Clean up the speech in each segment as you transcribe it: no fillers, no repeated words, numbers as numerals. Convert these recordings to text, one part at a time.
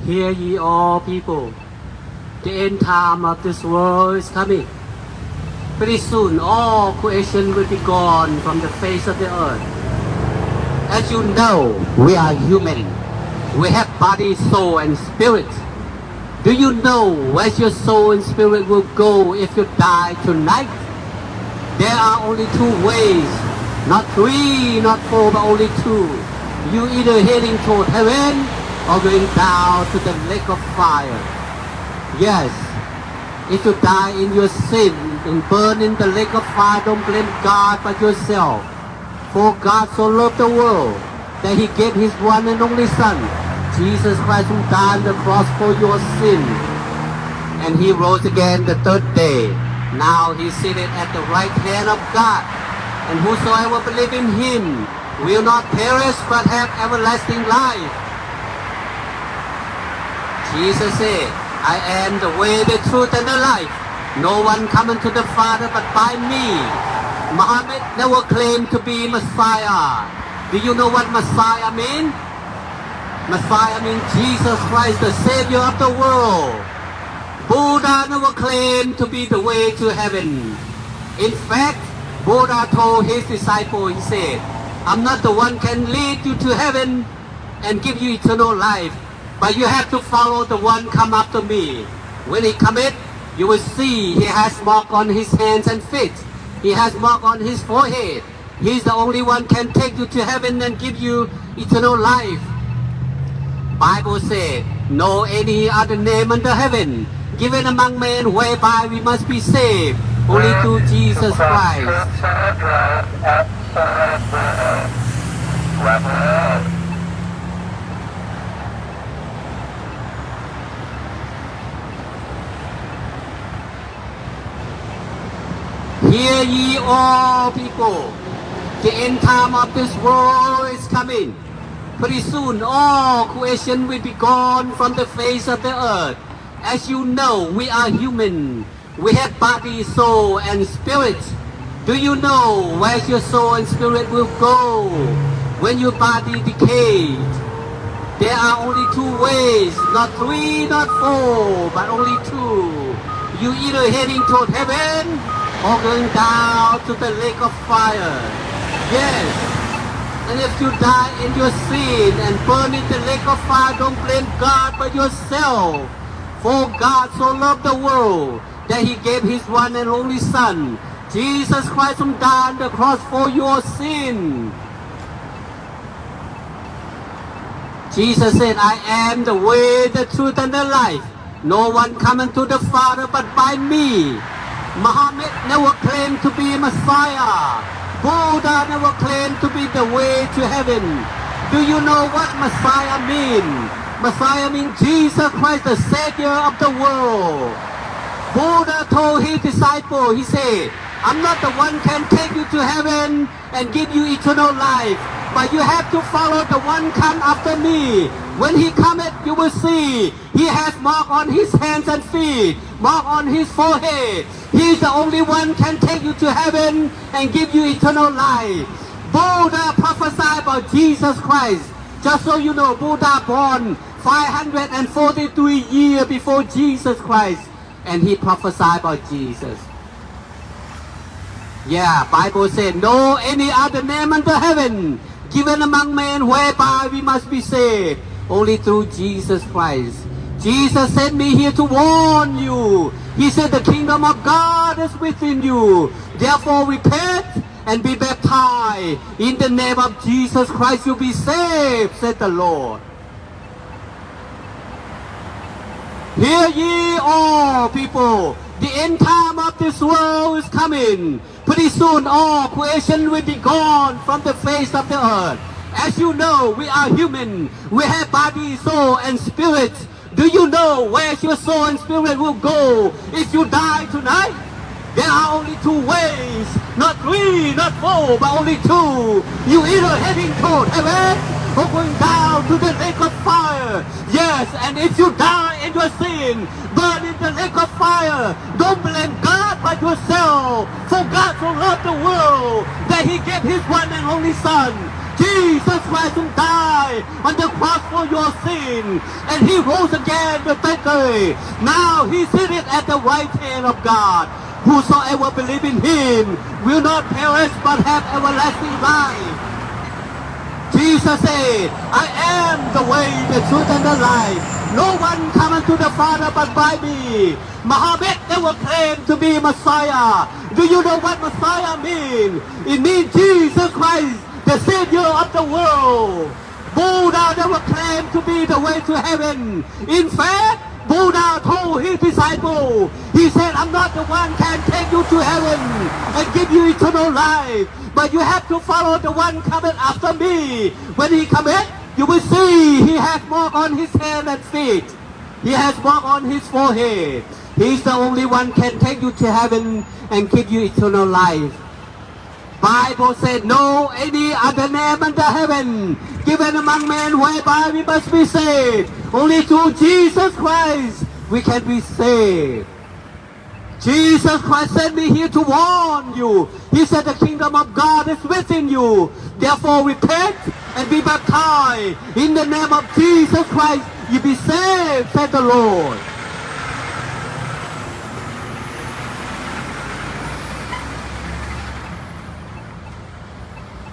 Hear ye all people, the end time of this world is coming. Pretty soon all creation will be gone from the face of the earth. As you know, we are human. We have body, soul, and spirit. Do you know where your soul and spirit will go if you die tonight? There are only two ways, not three, not four, but only two. You either heading toward heaven or going down to the lake of fire. Yes, if you die in your sin and burn in the lake of fire, don't blame God but yourself. For God so loved the world that He gave His one and only Son, Jesus Christ, who died on the cross for your sin. And He rose again the third day. Now He's seated at the right hand of God. And whosoever believes in Him will not perish but have everlasting life. Jesus said, I am the way, the truth, and the life. No one coming to the Father but by me. Muhammad never claimed to be Messiah. Do you know what Messiah means? Messiah means Jesus Christ, the Savior of the world. Buddha never claimed to be the way to heaven. In fact, Buddha told his disciple, he said, I'm not the one can lead you to heaven and give you eternal life, but you have to follow the one come after me. When He cometh, you will see He has mark on His hands and feet. He has mark on His forehead. He's the only one can take you to heaven and give you eternal life. Bible said, no any other name under heaven given among men whereby we must be saved, only through Jesus Christ. Hear ye all people, the end time of this world is coming. Pretty soon all creation will be gone from the face of the earth. As you know, we are human. We have body, soul, and spirit. Do you know where your soul and spirit will go when your body decays? There are only two ways, not three, not four, but only two. You either heading toward heaven or going down to the lake of fire. Yes. And if you die in your sin and burn in the lake of fire, don't blame God but yourself. For God so loved the world that He gave His one and only Son, Jesus Christ, who died on the cross for your sin. Jesus said, I am the way, the truth, and the life. No one coming to the Father but by me. Muhammad never claimed to be Messiah. Buddha never claimed to be the way to heaven. Do you know what Messiah means? Messiah means Jesus Christ, the Savior of the world. Buddha told his disciple, he said, I'm not the one can take you to heaven and give you eternal life, but you have to follow the one come after me. When He cometh, you will see He has mark on His hands and feet, mark on His forehead. He's the only one can take you to heaven and give you eternal life. Buddha prophesied about Jesus Christ. Just so you know, Buddha born 543 years before Jesus Christ, and he prophesied about Jesus. Yeah, Bible said, no any other name under heaven given among men whereby we must be saved, only through Jesus Christ. Jesus sent me here to warn you. He said the kingdom of God is within you. Therefore repent and be baptized. In the name of Jesus Christ you'll be saved, said the Lord. Hear ye all people, the end time of this world is coming. Pretty soon all creation will be gone from the face of the earth. As you know, we are human. We have body, soul, and spirit. Do you know where your soul and spirit will go if you die tonight? There are only two ways, not three, not four, but only two. You either heading toward heaven or going down to the lake of fire. Yes, and if you die in your sin, burn in the lake of fire. Don't blame God but yourself. For God so loved the world that He gave His one and only Son, Jesus Christ who died on the cross for your sin, and he rose again the third day. Now he seated at the right hand of God. Whosoever believe in him will not perish but have everlasting life. Jesus said, I am the way, the truth, and the life. No one cometh to the Father but by me. Muhammad never claimed to be Messiah. Do you know what Messiah means? It means Jesus Christ, the Savior of the world. Buddha never claimed to be the way to heaven. In fact, Buddha told his disciples, he said, I'm not the one can take you to heaven and give you eternal life, but you have to follow the one coming after me. When he cometh, you will see he has mark on his hand and feet. He has mark on his forehead. He's the only one can take you to heaven and give you eternal life. Bible said, no any other name under heaven given among men whereby we must be saved. Only through Jesus Christ we can be saved. Jesus Christ sent me here to warn you. He said the kingdom of God is within you. Therefore repent and be baptized. In the name of Jesus Christ, you be saved, said the Lord.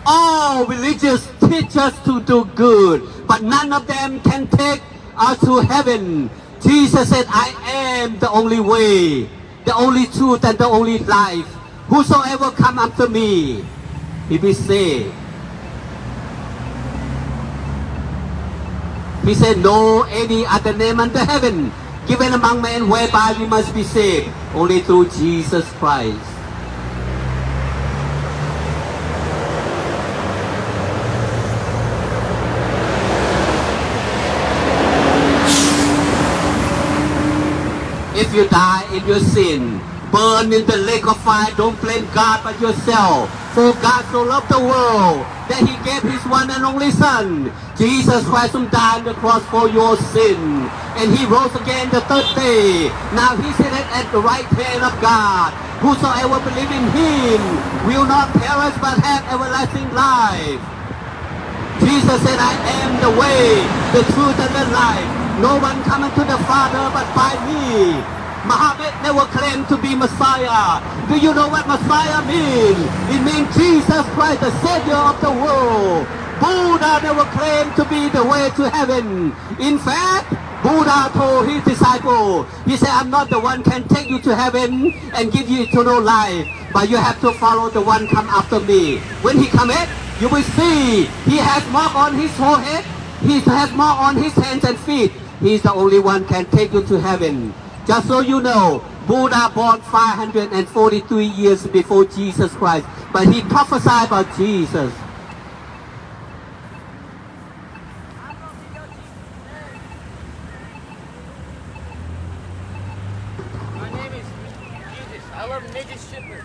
All religions teach us to do good, but none of them can take us to heaven. Jesus said, I am the only way, the only truth, and the only life. Whosoever come after me, he be saved. He said, no any other name under heaven given among men whereby we must be saved, only through Jesus Christ. If you die in your sin, burn in the lake of fire, don't blame God but yourself. For God so loved the world that he gave his one and only Son, Jesus Christ, who died on the cross for your sin. And he rose again the third day. Now he seated at the right hand of God. Whosoever believe in him will not perish but have everlasting life. Jesus said, I am the way, the truth, and the life. No one cometh to the Father but by me. Muhammad never claimed to be Messiah. Do you know what Messiah means? It means Jesus Christ, the Savior of the world. Buddha never claimed to be the way to heaven. In fact, Buddha told his disciples, he said, I'm not the one can take you to heaven and give you eternal life, but you have to follow the one come after me. When he cometh, you will see he has mark on his forehead, he has mark on his hands and feet. He's the only one can take you to heaven. Just so you know, Buddha born 543 years before Jesus Christ, but he prophesied about Jesus. My name is Jesus. I love midget shippers.